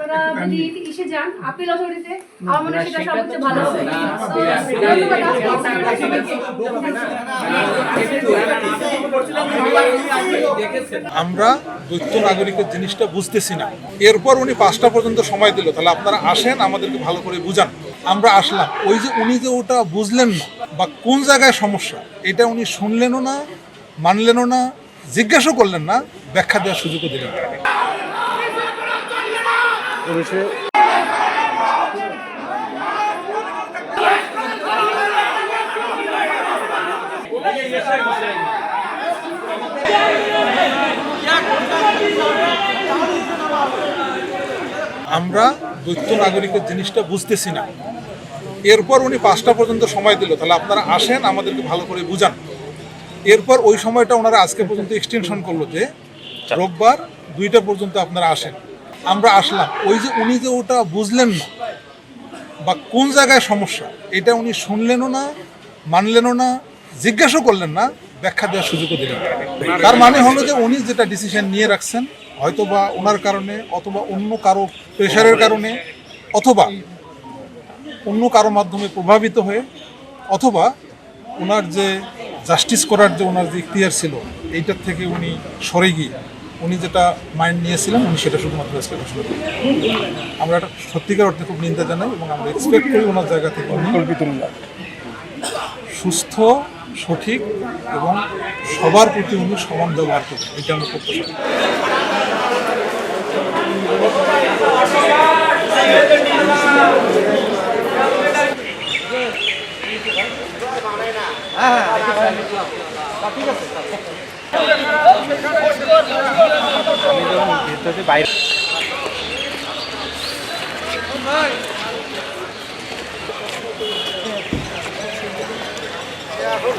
আপনারা যদি এসে যান আপিল অথরিটিতে, আমার মনে হয় সেটা সবচেয়ে ভালো হবে। আমরা দ্বৈত নাগরিকের জিনিসটা বুঝতেছি না। এরপর উনি 5টা পর্যন্ত সময় দিল, তাহলে আপনারা আসেন আমাদেরকে ভালো করে বুঝান। আমরা আসলাম, ওই যে উনি যে ওটা বুঝলেন না বা কোন জায়গায় সমস্যা এটা উনি শুনলেনও না, মানলেনও না, জিজ্ঞাসা করলেন না, ব্যাখ্যা দেওয়ার সুযোগও দিলেন না। আমরা দ্বৈত নাগরিকের জিনিসটা বুঝতেছি না। এরপর উনি 5টা পর্যন্ত সময় দিল, তাহলে আপনারা আসেন আমাদেরকে ভালো করে বুঝান। এরপর ওই সময়টা ওনারা আজকে পর্যন্ত এক্সটেনশন করলো যে রোববার 2টা পর্যন্ত আপনারা আসেন। আমরা আসলাম, ওই যে উনি যে ওটা বুঝলেন না বা কোন জায়গায় সমস্যা এটা উনি শুনলেনও না, মানলেনও না, জিজ্ঞাসা করলেন না, ব্যাখ্যা দেওয়ার সুযোগও দিলেন না। তার মানে হলো যে উনি যেটা ডিসিশন নিয়ে রাখছেন, হয়তো বা ওনার কারণে অথবা অন্য কারো প্রেশারের কারণে অথবা অন্য কারো মাধ্যমে প্রভাবিত হয়ে অথবা ওনার যে জাস্টিস করার যে ওনার যে ইখতিয়ার ছিল এইটার থেকে উনি সরে গিয়ে উনি যেটা মাইন্ড নিয়েছিলেন উনি সেটা শুধুমাত্র আজকে ঘোষণা করেন। আমরা এটা সত্যিকার অর্থে খুব নিন্দা জানাই এবং আমরা এক্সপেক্ট করি ওনার জায়গা থেকে উনি সুস্থ, সঠিক এবং সবার প্রতি উনি সমান ব্যবহার করবেন, এটা আমরা প্রত্যাশা করি। এখন